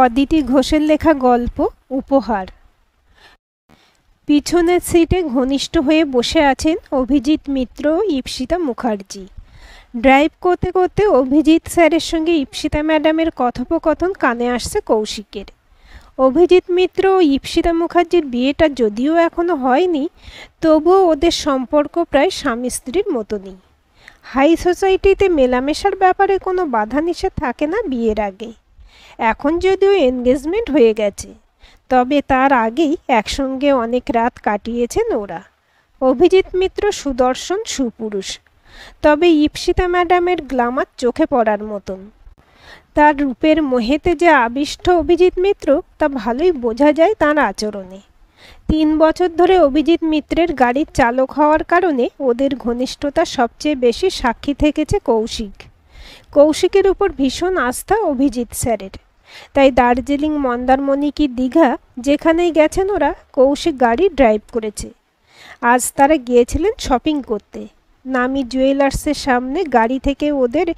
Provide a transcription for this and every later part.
অদিতি ঘোষের লেখা গল্প উপহার। পিছনের সিটে ঘনিষ্ঠ হয়ে বসে আছেন অভিজিৎ মিত্র ও ঈপ্সিতা মুখার্জি। ড্রাইভ করতে করতে অভিজিৎ স্যারের সঙ্গে ঈপ্সিতা ম্যাডামের কথোপকথন কানে আসছে কৌশিকের। অভিজিৎ মিত্র ও ঈপ্সিতা মুখার্জির বিয়েটা যদিও এখনো হয়নি, তবুও ওদের সম্পর্ক প্রায় স্বামী স্ত্রীর মতনই। হাই সোসাইটিতে মেলামেশার ব্যাপারে কোনো বাধা নিষেধ থাকে না বিয়ের আগে। এখন যদিও এনগেজমেন্ট হয়ে গেছে, তবে তার আগেই একসঙ্গে অনেক রাত কাটিয়েছেন ওরা। অভিজিৎ মিত্র সুদর্শন সুপুরুষ, তবে ঈপ্সিতা ম্যাডামের গ্ল্যামার চোখে পড়ার মতন। তার রূপের মোহেতে যে আবিষ্ট অভিজিৎ মিত্র তা ভালোই বোঝা যায় তার আচরণে। 3 বছর ধরে অভিজিৎ মিত্রের গাড়ির চালক হওয়ার কারণে ওদের ঘনিষ্ঠতা সবচেয়ে বেশি সাক্ষী থেকেছে কৌশিক। কৌশিকের উপর ভীষণ আস্থা অভিজিৎ স্যারের, তাই দার্জিলিং, মন্দারমণি কি দীঘা যেখানেই গেছেন ওরা কৌশিক গাড়ি ড্রাইভ করেছে। আজ তারা গিয়েছিলেন শপিং করতে। নামি জুয়েলার্সের সামনে গাড়ি থেকে ওদের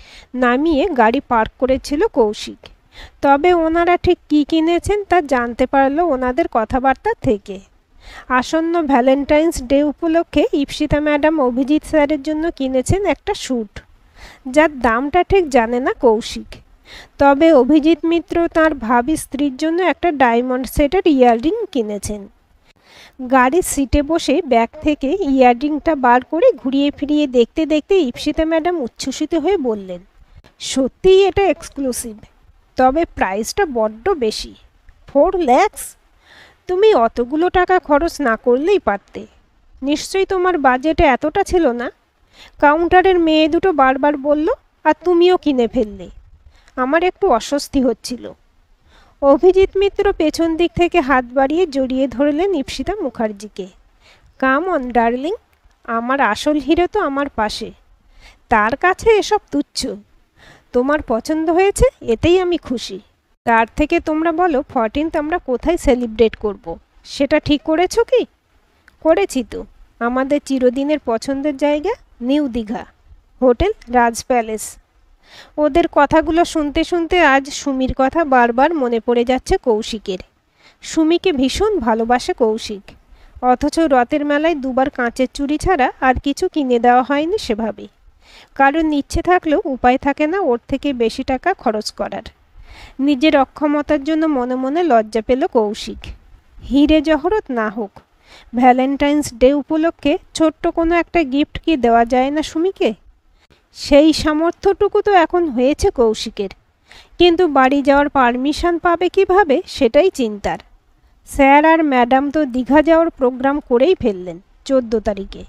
নামিয়ে গাড়ি পার্ক করেছিল কৌশিক। তবে ওনারা ঠিক কী কিনেছেন তা জানতে পারল ওনাদের কথাবার্তা থেকে। আসন্ন ভ্যালেন্টাইন্স ডে উপলক্ষে ঈপ্সিতা ম্যাডাম অভিজিৎ স্যারের জন্য কিনেছেন একটা স্যুট, যার দামটা ঠিক জানে না কৌশিক। তবে অভিজিৎ মিত্র তার ভাবী স্ত্রীর জন্য একটা ডায়মন্ড সেটের ইয়াররিং কিনেছেন। গাড়ির সিটে বসে ব্যাগ থেকে ইয়াররিংটা বার করে ঘুরিয়ে ফিরিয়ে দেখতে দেখতে ঈপ্সিতা ম্যাডাম উচ্ছ্বসিত হয়ে বললেন, সত্যিই এটা এক্সক্লুসিভ, তবে প্রাইসটা বড্ড বেশি। 4 lakhs? তুমি অতগুলো টাকা খরচ না করলেই পারতে। নিশ্চয়ই তোমার বাজেটে এতটা ছিল না। কাউন্টারের মেয়ে দুটো বারবার বলল, আর তুমিও কিনে ফেললে। আমার একটু অস্বস্তি হচ্ছিল। অভিজিৎ মিত্র পেছন দিক থেকে হাত বাড়িয়ে জড়িয়ে ধরলেন ঈপ্সিতা মুখার্জিকে। কাম অন ডার্লিং, আমার আসল হিরো তো আমার পাশে, তার কাছে এসব তুচ্ছ। তোমার পছন্দ হয়েছে, এতেই আমি খুশি। তার থেকে তোমরা বলো 14th আমরা কোথায় সেলিব্রেট করব, সেটা ঠিক করেছো কি? করেছি তো, আমাদের চিরদিনের পছন্দের জায়গা নিউ দীঘা, হোটেল রাজ প্যালেস। ওদের কথাগুলো শুনতে শুনতে আজ সুমির কথা বারবার মনে পড়ে যাচ্ছে কৌশিকের। সুমিকে ভীষণ ভালোবাসে কৌশিক, অথচ রথের মেলায় 2বার কাঁচের চুড়ি ছাড়া আর কিছু কিনে দেওয়া হয়নি সেভাবে। কারণ ইচ্ছে থাকলেও উপায় থাকে না ওর থেকে বেশি টাকা খরচ করার। নিজের অক্ষমতার জন্য মনে মনে লজ্জা পেল কৌশিক। হিরে জহরত না হোক, ভ্যালেন্টাইন্স ডে উপলক্ষে ছোট্ট কোনো একটা গিফট কি দেওয়া যায় না সুমিকে? সেই সামর্থ্যটুকু তো এখন হয়েছে কৌশিকের, কিন্তু বাড়ি যাওয়ার পারমিশন পাবে কিভাবে সেটাই চিন্তার। স্যার আর ম্যাডাম তো দীঘা যাওয়ার প্রোগ্রাম করেই ফেললেন 14 তারিখে।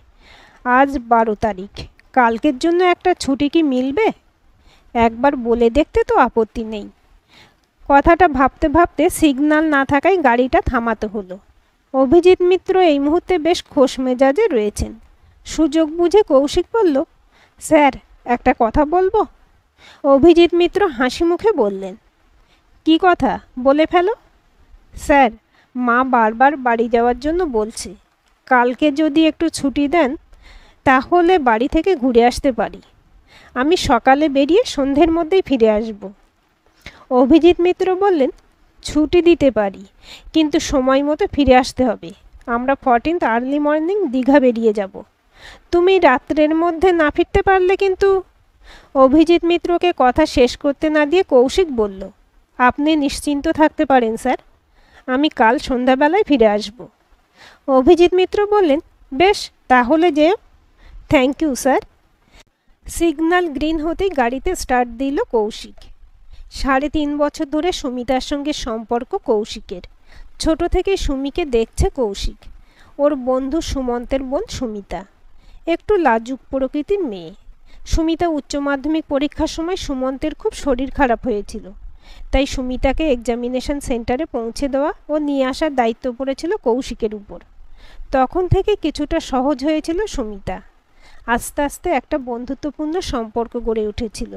আজ 12 তারিখ, কালকের জন্য একটা ছুটি কি মিলবে? একবার বলে দেখতে তো আপত্তি নেই। কথাটা ভাবতে ভাবতে সিগন্যাল না থাকায় গাড়িটা থামাতে হলো। অভিজিৎ মিত্র এই মুহূর্তে বেশ খোশ মেজাজে রয়েছেন। সুযোগ বুঝে কৌশিক বলল, স্যার একটা কথা বলবো। অভিজিৎ মিত্র হাসি মুখে বললেন, কি কথা, বলে ফেলো। স্যার, মা বারবার বাড়ি যাওয়ার জন্য বলছে। কালকে যদি একটু ছুটি দেন তাহলে বাড়ি থেকে ঘুরে আসতে পারি। আমি সকালে বেরিয়ে সন্ধ্যের মধ্যেই ফিরে আসব। অভিজিৎ মিত্র বললেন, ছুটি দিতে পারি, কিন্তু সময় মতো ফিরে আসতে হবে। আমরা 14th আর্লি মর্নিং দীঘা বেরিয়ে যাব। তুমি রাত্রের মধ্যে না ফিরতে পারলে কিন্তু। অভিজিৎ মিত্রকে কথা শেষ করতে না দিয়ে কৌশিক বলল, আপনি নিশ্চিন্ত থাকতে পারেন স্যার, আমি কাল সন্ধ্যাবেলায় ফিরে আসব। অভিজিৎ মিত্র বললেন, বেশ, তাহলে যেও। Thank you sir. Signal green হতেই গাড়িতে স্টার্ট দিল কৌশিক। 3.5 বছর ধরে সুমিতার সঙ্গে সম্পর্ক কৌশিকের। ছোট থেকে সুমিকে দেখছে কৌশিক। ওর বন্ধু সুমন্তের বোন সুমিতা, একটু লাজুক প্রকৃতির মেয়ে। সুমিতা উচ্চ মাধ্যমিক পরীক্ষার সময় সুমন্তের খুব শরীর খারাপ হয়েছিল, তাই সুমিতাকে এক্সামিনেশন সেন্টারে পৌঁছে দেওয়া ও নিয়ে আসার দায়িত্ব পড়েছিল কৌশিকের উপর। তখন থেকে কিছুটা সহজ হয়েছিল সুমিতা। আস্তে আস্তে একটা বন্ধুত্বপূর্ণ সম্পর্ক গড়ে উঠেছিল।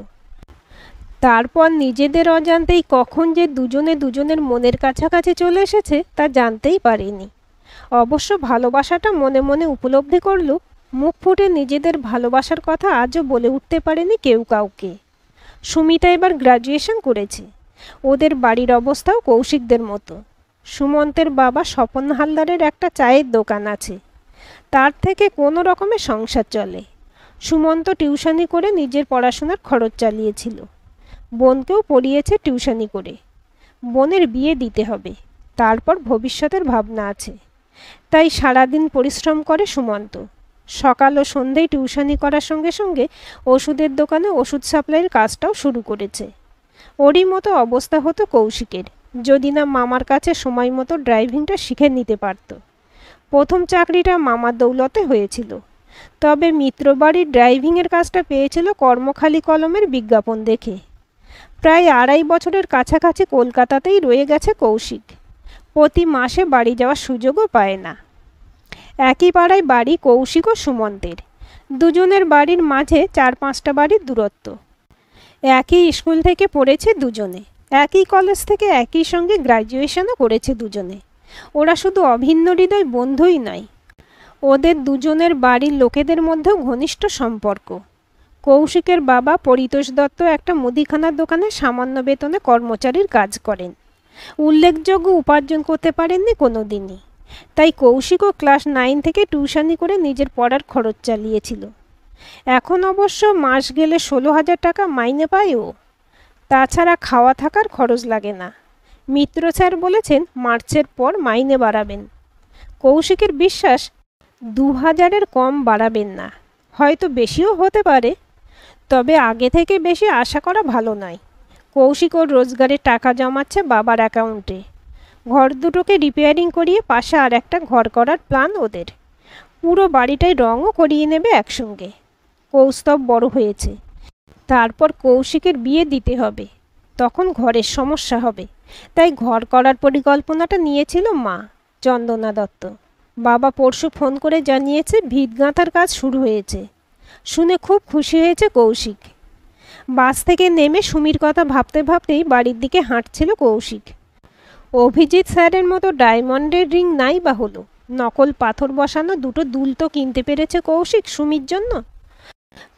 তারপর নিজেদের অজান্তেই কখন যে দুজনে দুজনের মনের কাছাকাছি চলে এসেছে তা জানতেই পারেনি। অবশ্য ভালোবাসাটা মনে মনে উপলব্ধি করল, মুখ ফুটে নিজেদের ভালোবাসার কথা আজও বলে উঠতে পারেনি কেউ কাউকে। সুমিতা এবার গ্র্যাজুয়েশন করেছে, ওদের বাড়ির অবস্থাও কৌশিকদের মতো। সুমন্তের বাবা স্বপন হালদারের একটা চায়ের দোকান আছে, তার থেকে কোনো রকমে সংসার চলে। সুমন্ত টিউশনি করে নিজের পড়াশোনার খরচ চালিয়েছিল, বোনকেও পড়িয়েছে টিউশনি করে। বোনের বিয়ে দিতে হবে, তারপর ভবিষ্যতের ভাবনা আছে। তাই সারাদিন পরিশ্রম করে সুমন্ত। সকাল ও সন্ধ্যেয় টিউশনি করার সঙ্গে সঙ্গে ওষুধের দোকানে ওষুধ সাপ্লাইয়ের কাজটাও শুরু করেছে। ওরই মতো অবস্থা হতো কৌশিকের, যদি না মামার কাছে সময় মতো ড্রাইভিংটা শিখে নিতে পারত। প্রথম চাকরিটা মামার দৌলতে হয়েছিল, তবে মিত্রবাড়ির ড্রাইভিংয়ের কাজটা পেয়েছিল কর্মখালি কলমের বিজ্ঞাপন দেখে। প্রায় 2.5 বছরের কাছাকাছি কলকাতাতেই রয়ে গেছে কৌশিক। প্রতি মাসে বাড়ি যাওয়ার সুযোগও পায় না। একই পাড়ায় বাড়ি কৌশিক ও সুমন্তের। দুজনের বাড়ির মাঝে 4-5টা বাড়ির দূরত্ব। একই স্কুল থেকে পড়েছে দুজনে, একই কলেজ থেকে একই সঙ্গে গ্র্যাজুয়েশনও করেছে দুজনে। ওরা শুধু অভিন্ন হৃদয় বন্ধুই নয়, ওদের দুজনের বাড়ির লোকেদের মধ্যেও ঘনিষ্ঠ সম্পর্ক। কৌশিকের বাবা পরিতোষ দত্ত একটা মুদিখানার দোকানে সামান্য বেতনে কর্মচারীর কাজ করেন। উল্লেখযোগ্য উপার্জন করতে পারেননি কোনো দিনই, তাই কৌশিকও ক্লাস 9 থেকে টিউশনি করে নিজের পড়ার খরচ চালিয়েছিল। এখন অবশ্য মাস গেলে 16,000 টাকা মাইনে পায় ও। তাছাড়া খাওয়া থাকার খরচ লাগে না। মিত্র স্যার বলেছেন মার্চের পর মাইনে বাড়াবেন। কৌশিকের বিশ্বাস 2,000-এর কম বাড়াবেন না, হয়তো বেশিও হতে পারে, তবে আগে থেকে বেশি আশা করা ভালো নয়। কৌশিক ওর রোজগারের টাকা জমাচ্ছে বাবার অ্যাকাউন্টে। ঘর দুটোকে রিপেয়ারিং করিয়ে পাশে আর একটা ঘর করার প্ল্যান ওদের। পুরো বাড়িটাই রঙও করিয়ে নেবে একসঙ্গে। কৌস্তব বড় হয়েছে, তারপর কৌশিকের বিয়ে দিতে হবে, তখন ঘরের সমস্যা হবে। তাই ঘর করার পরিকল্পনাটা নিয়েছিল মা, চন্দনা দত্ত। বাবা পরশু ফোন করে জানিয়েছে ভিত গাঁথার কাজ শুরু হয়েছে। শুনে খুব খুশি হয়েছে কৌশিক। বাস থেকে নেমে সুমির কথা ভাবতে ভাবতেই বাড়ির দিকে হাঁটছিল কৌশিক। অভিজিৎ স্যারের মতো ডায়মন্ডের রিং নাই বা হলো, নকল পাথর বসানো দুটো দুল তো কিনতে পেরেছে কৌশিক সুমির জন্য।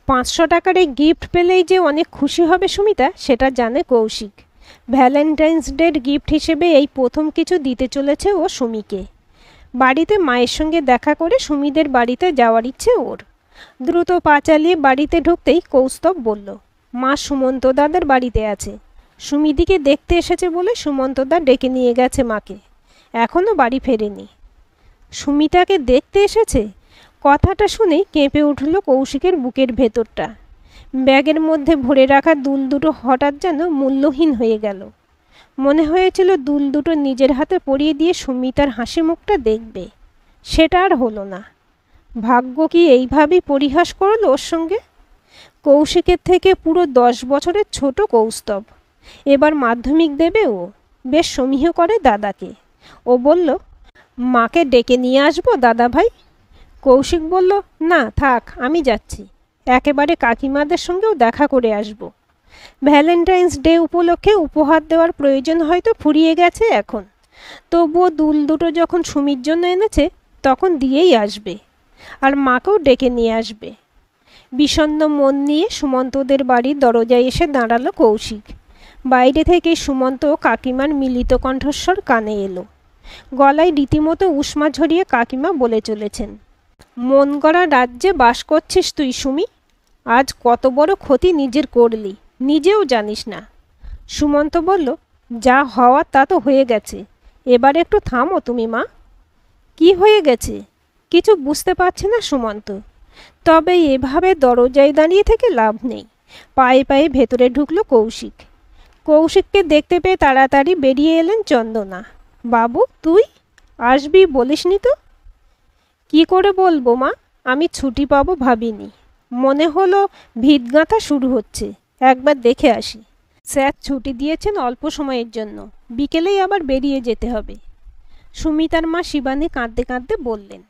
500 টাকার এই গিফট পেলেই যে অনেক খুশি হবে সুমিতা, সেটা জানে কৌশিক। ভ্যালেন্টাইন্স ডের গিফট হিসেবে এই প্রথম কিছু দিতে চলেছে ও সুমিকে। বাড়িতে মায়ের সঙ্গে দেখা করে সুমিদের বাড়িতে যাওয়ার ইচ্ছে ওর। দ্রুত পা চালিয়ে বাড়িতে ঢুকতেই কৌস্তব বলল, মা সুমন্তদাদের বাড়িতে আছে। সুমিদিকে দেখতে এসেছে বলে সুমন্তদা ডেকে নিয়ে গেছে মাকে, এখনও বাড়ি ফেরেনি। সুমিতাকে দেখতে এসেছে? কথাটা শুনেই কেঁপে উঠল কৌশিকের বুকের ভেতরটা। ব্যাগের মধ্যে ভরে রাখা দুল দুটো হঠাৎ যেন মূল্যহীন হয়ে গেল। মনে হয়েছিল দুল দুটো নিজের হাতে পরিয়ে দিয়ে সুমিতার হাসি মুখটা দেখবে, সেটা আর হলো না। ভাগ্য কি এইভাবেই পরিহাস করল ওর সঙ্গে? কৌশিকের থেকে পুরো 10 বছরের ছোট কৌস্তব। এবার মাধ্যমিক দেবে ও। বেশ সমীহ করে দাদাকে। ও বলল, মাকে ডেকে নিয়ে আসবো দাদা ভাই? কৌশিক বলল, না থাক, আমি যাচ্ছি। একেবারে কাকিমাদের সঙ্গেও দেখা করে আসব। ভ্যালেন্টাইন্স ডে উপলক্ষে উপহার দেওয়ার প্রয়োজন হয়তো ফুরিয়ে গেছে এখন, তবুও দুল দুটো যখন সুমির জন্য এনেছে তখন দিয়েই আসবে, আর মাকেও ডেকে নিয়ে আসবে। বিষণ্ণ মন নিয়ে সুমন্তদের বাড়ির দরজায় এসে দাঁড়ালো কৌশিক। বাইরে থেকে সুমন্ত ও কাকিমার মিলিত কণ্ঠস্বর কানে এলো। গলায় রীতিমতো উষ্মা ঝরিয়ে কাকিমা বলে চলেছেন, মন গড়া রাজ্যে বাস করছিস তুই সুমি। আজ কত বড় ক্ষতি নিজের করলি, নিজেও জানিস না। সুমন্ত বলল, যা হওয়ার তা তো হয়ে গেছে, এবার একটু থামো তুমি মা। কি হয়ে গেছে কিছু বুঝতে পারছে না সুমন্ত। তবে এভাবে দরজায় দাঁড়িয়ে থেকে লাভ নেই। পায়ে পায়ে ভেতরে ঢুকলো কৌশিক। কৌশিককে দেখতে পেয়ে তাড়াতাড়ি বেরিয়ে এলেন চন্দনা। বাবু তুই আসবি বলিসনি তো? কি করে বলবো মা, আমি ছুটি পাবো ভাবিনি। মনে হলো ভিত গাঁথা শুরু হচ্ছে, একবার দেখে আসি। স্যার ছুটি দিয়েছেন অল্প সময়ের জন্য, বিকেলেই আবার বেরিয়ে যেতে হবে। সুমিতার মা শিবানী কাঁদতে কাঁদতে বললেন,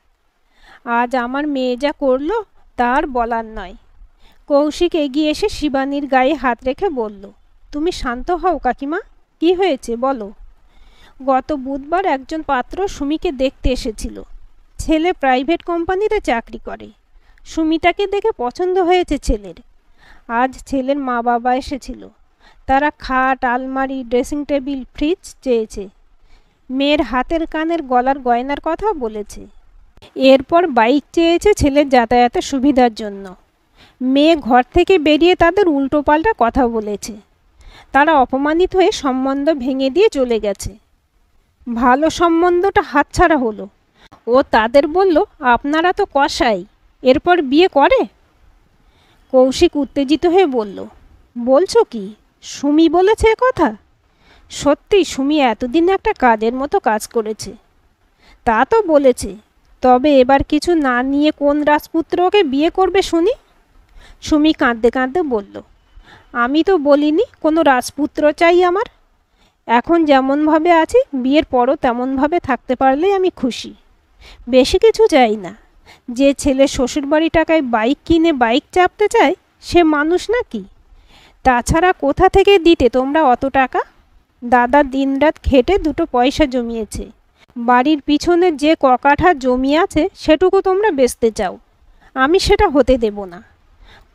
আজ আমার মেয়ে যা করলো তার বলার নয়। কৌশিক এগিয়ে এসে শিবানীর গায়ে হাত রেখে বলল, তুমি শান্ত হও কাকিমা, কি হয়েছে বলো। গত বুধবার একজন পাত্র সুমিকে দেখতে এসেছিল। ছেলে প্রাইভেট কোম্পানিতে চাকরি করে। সুমিতাকে দেখে পছন্দ হয়েছে ছেলের। আজ ছেলের মা বাবা এসেছিল। তারা খাট, আলমারি, ড্রেসিং টেবিল, ফ্রিজ চেয়েছে। মেয়ের হাতের কানের গলার গয়নার কথাও বলেছে। এরপর বাইক চেয়েছে ছেলের যাতায়াতের সুবিধার জন্য। মেয়ে ঘর থেকে বেরিয়ে তাদের উল্টোপাল্টা কথা বলেছে। তারা অপমানিত হয়ে সম্বন্ধ ভেঙে দিয়ে চলে গেছে। ভালো সম্বন্ধটা হাতছাড়া হলো। ও তাদের বলল, আপনারা তো কসাই, এরপর বিয়ে করে? কৌশিক উত্তেজিত হয়ে বলল, বলছো কি? সুমি বলেছে এ কথা? সত্যি সুমি এতদিন একটা কাজের মতো কাজ করেছে। তা তো বলেছে, তবে এবার কিছু না নিয়ে কোন রাজপুত্র ওকে বিয়ে করবে শুনি? সুমি কাঁদতে কাঁদতে বলল, আমি তো বলিনি কোনো রাজপুত্র চাই আমার। এখন যেমনভাবে আছি বিয়ের পরও তেমনভাবে থাকতে পারলেই আমি খুশি। বেশি কিছু চাই না। যে ছেলে শ্বশুরবাড়ি টাকায় বাইক কিনে বাইক চাপতে চায় সে মানুষ নাকি? তাছাড়া কোথা থেকে দিতে তোমরা অত টাকা? দাদা দিনরাত খেটে দুটো পয়সা জমিয়েছে। বাড়ির পিছনে যে ককাঠা জমি আছে সেটুকু তোমরা বেচতে চাও। আমি সেটা হতে দেব না।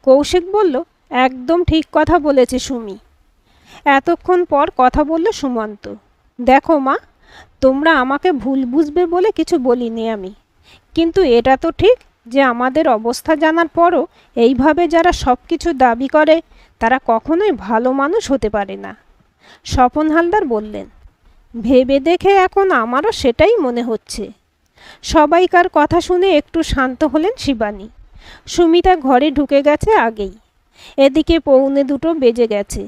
কৌশিক বলল, একদম ঠিক কথা বলেছে সুমি। এতক্ষণ পর কথা বলল সুমন্ত। দেখো মা, তোমরা আমাকে ভুল বুঝবে বলে কিছু বলিনি আমি, কিন্তু এটা তো ঠিক যে আমাদের অবস্থা জানার পরও এইভাবে যারা সব কিছু দাবি করে তারা কখনোই ভালো মানুষ হতে পারে না। স্বপন হালদার বললেন, ভেবে দেখে এখন আমারও সেটাই মনে হচ্ছে। সবাইকার কথা শুনে একটু শান্ত হলেন শিবানী। সুমিতা ঘরে ঢুকে গেছে আগেই। এদিকে 1:45 বেজে গেছে।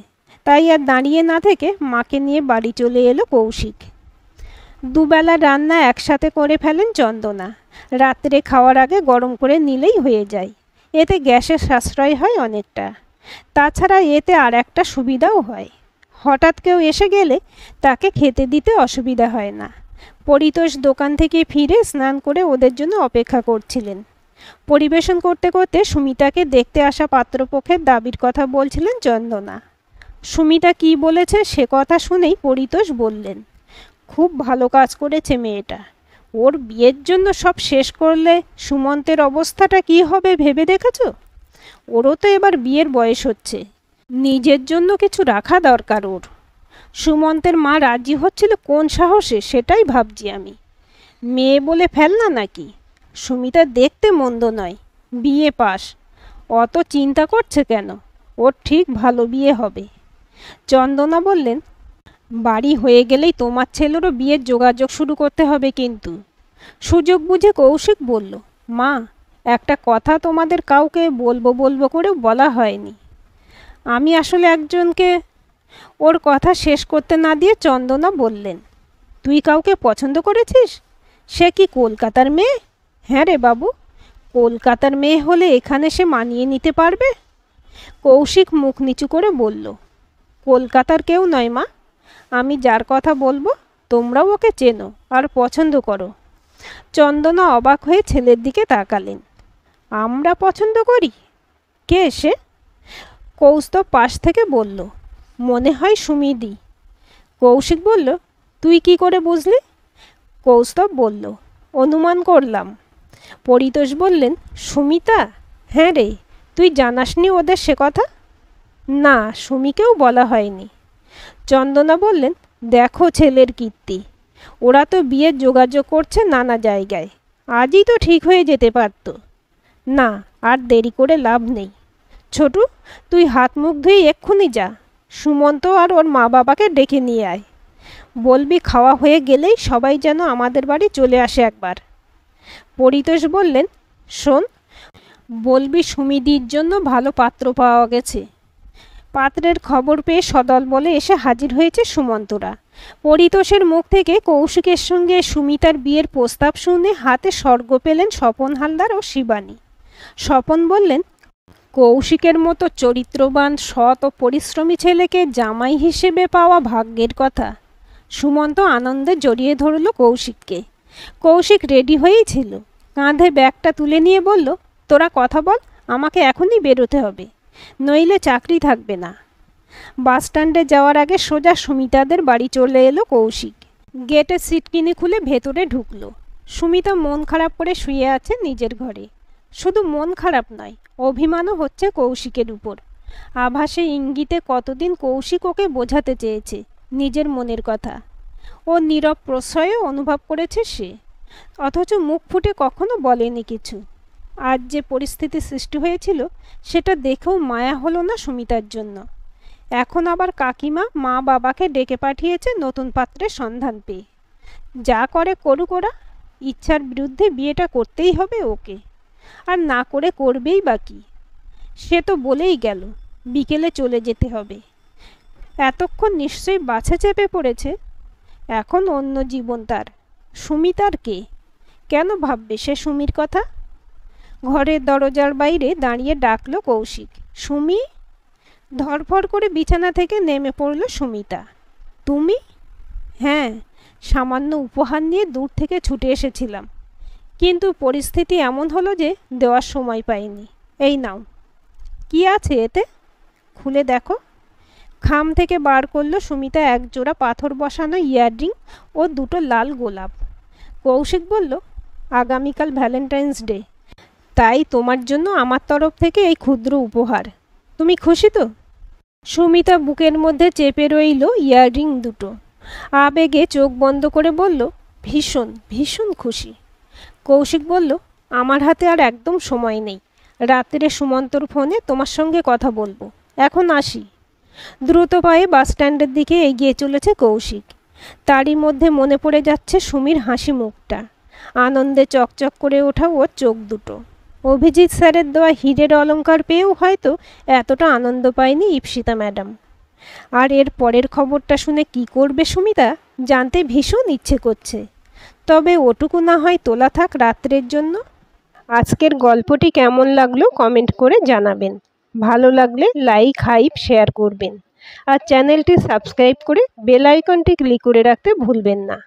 তাই আর দাঁড়িয়ে না থেকে মাকে নিয়ে বাড়ি চলে এলো কৌশিক। দুবেলা রান্না একসাথে করে ফেলেন চন্দনা। রাত্রে খাওয়ার আগে গরম করে নিলেই হয়ে যায়। এতে গ্যাসের সাশ্রয় হয় অনেকটা। তাছাড়া এতে আর একটা সুবিধাও হয়, হঠাৎ কেউ এসে গেলে তাকে খেতে দিতে অসুবিধা হয় না। পরিতোষ দোকান থেকে ফিরে স্নান করে ওদের জন্য অপেক্ষা করছিলেন। পরিবেশন করতে করতে সুমিতাকে দেখতে আসা পাত্রপক্ষের দাবির কথা বলছিলেন চন্দনা। সুমিতা কি বলেছে সে কথা শুনেই পরিতোষ বললেন, খুব ভালো কাজ করেছে মেয়েটা। ওর বিয়ের জন্য সব শেষ করলে সুমন্তের অবস্থাটা কি হবে ভেবে দেখেছ? ওরও তো এবার বিয়ের বয়স হচ্ছে। নিজের জন্য কিছু রাখা দরকার ওর। সুমন্তের মা রাজি হচ্ছিল কোন সাহসে সেটাই ভাবছি আমি। মেয়ে বলে ফেলনা নাকি? সুমিতা দেখতে মন্দ নয়, বিয়ে পাস। অত চিন্তা করছে কেন? ওর ঠিক ভালো বিয়ে হবে। চন্দনা বললেন, বাড়ি হয়ে গেলেই তোমার ছেলেরও বিয়ের যোগাযোগ শুরু করতে হবে কিন্তু। সুযোগ বুঝে কৌশিক বলল, মা, একটা কথা তোমাদের কাউকে বলবো বলবো করেও বলা হয়নি। আমি আসলে একজনকে। ওর কথা শেষ করতে না দিয়ে চন্দনা বললেন, তুই কাউকে পছন্দ করেছিস? সে কি কলকাতার মেয়ে? হ্যাঁ রে বাবু, কলকাতার মেয়ে হলে এখানে সে মানিয়ে নিতে পারবে? কৌশিক মুখ নিচু করে বলল, কলকাতার কেউ নয় মা। আমি যার কথা বলবো তোমরাও ওকে চেনো আর পছন্দ করো। চন্দনা অবাক হয়ে ছেলের দিকে তাকালেন। আমরা পছন্দ করি? কে সে? কৌস্তব পাশ থেকে বলল, মনে হয় সুমিদি। কৌশিক বলল, তুই কি করে বুঝলি? কৌস্তব বলল, অনুমান করলাম। পরিতোষ বললেন, সুমিতা? হ্যাঁ রে, তুই জানাসনি ওদের সে কথা? না, সুমিকেও বলা হয়নি। চন্দনা বললেন, দেখো ছেলের কীর্তি। ওরা তো বিয়ের যোগাযোগ করছে নানা জায়গায়। আজই তো ঠিক হয়ে যেতে পারত। না, আর দেরি করে লাভ নেই। ছোটু, তুই হাত মুখ ধুয়ে এক্ষুনি যা। সুমন্ত আর ওর মা বাবাকে ডেকে নিয়ে আয়। বলবি খাওয়া হয়ে গেলেই সবাই যেন আমাদের বাড়ি চলে আসে একবার। পরিতোষ বললেন, শোন, বলবি সুমিদির জন্য ভালো পাত্র পাওয়া গেছে। পাত্রের খবর পেয়ে সদল বলে এসে হাজির হয়েছে সুমন্তরা। পরিতোষের মুখ থেকে কৌশিকের সঙ্গে সুমিতার বিয়ের প্রস্তাব শুনে হাতে স্বর্গ পেলেন স্বপন হালদার ও শিবানী। স্বপন বললেন, কৌশিকের মতো চরিত্রবান, সৎ ও পরিশ্রমী ছেলেকে জামাই হিসেবে পাওয়া ভাগ্যের কথা। সুমন্ত আনন্দে জড়িয়ে ধরল কৌশিককে। কৌশিক রেডি হয়েই ছিল। কাঁধে ব্যাগটা তুলে নিয়ে বলল, তোরা কথা বল, আমাকে এখনই বেরোতে হবে, নইলে চাকরি থাকবে না। বাসস্ট্যান্ডে যাওয়ার আগে সোজা সুমিতাদের বাড়ি চলে এলো কৌশিক। গেটের সিটকিনি খুলে ভেতরে ঢুকলো। সুমিতা মন খারাপ করে শুয়ে আছে নিজের ঘরে। শুধু মন খারাপ নয়, অভিমানও হচ্ছে কৌশিকের উপর। আভাসে ইঙ্গিতে কতদিন কৌশিক ওকে বোঝাতে চেয়েছে নিজের মনের কথা। ও নীরব প্রশ্রয়ে অনুভব করেছে সে, অথচ মুখ ফুটে কখনো বলেনি কিছু। আজ যে পরিস্থিতি সৃষ্টি হয়েছিল সেটা দেখেও মায়া হলো না সুমিতার জন্য। এখন আবার কাকিমা মা বাবাকে ডেকে পাঠিয়েছে নতুন পাত্রের সন্ধান পেয়ে। যা করে করুক ওরা, ইচ্ছার বিরুদ্ধে বিয়েটা করতেই হবে ওকে। আর না করে করবেই বা কি? সে তো বলেই গেল বিকেলে চলে যেতে হবে। এতক্ষণ নিশ্চয়ই বাছা চেপে পড়েছে। এখন অন্য জীবন তার। সুমিতার কে? কেন ভাববে সে সুমির কথা? ঘরের দরজার বাইরে দাঁড়িয়ে ডাকলো কৌশিক, সুমি। ধরফর করে বিছানা থেকে নেমে পড়ল সুমিতা। তুমি? হ্যাঁ, সামান্য উপহার নিয়ে দূর থেকে ছুটে এসেছিলাম, কিন্তু পরিস্থিতি এমন হলো যে দেওয়ার সময় পাইনি। এই নাও। কি আছে এতে? খুলে দেখো। খাম থেকে বার করলো সুমিতা এক জোড়া পাথর বসানো ইয়াররিং ও দুটো লাল গোলাপ। কৌশিক বলল, আগামীকাল ভ্যালেন্টাইন্স ডে, তাই তোমার জন্য আমার তরফ থেকে এই ক্ষুদ্র উপহার। তুমি খুশি তো? সুমিতা বুকের মধ্যে চেপে রইল ইয়াররিং দুটো। আবেগে চোখ বন্ধ করে বলল, ভীষণ ভীষণ খুশি। কৌশিক বলল, আমার হাতে আর একদম সময় নেই। রাত্রে সুমন্তর ফোনে তোমার সঙ্গে কথা বলবো। এখন আসি। দ্রুত পায়ে বাসস্ট্যান্ডের দিকে এগিয়ে চলেছে কৌশিক। তারই মধ্যে মনে পড়ে যাচ্ছে সুমির হাসি মুখটা, আনন্দে চকচক করে ওঠা ওর চোখ দুটো। অভিজিৎ স্যারের দেওয়া হীরের অলংকার পেয়েও হয়তো এতটা আনন্দ পায়নি ঈপ্সিতা ম্যাডাম। আর এর পরের খবরটা শুনে কি করবে সুমিতা জানতে ভীষণ ইচ্ছে করছে। তবে ওটুকু না হয় তোলা থাক রাত্রের জন্য। আজকের গল্পটি কেমন লাগলো কমেন্ট করে জানাবেন। ভালো লাগলে লাইক, হাইপ, শেয়ার করবেন। আর চ্যানেলটি সাবস্ক্রাইব করে বেল আইকনটি ক্লিক করে রাখতে ভুলবেন না।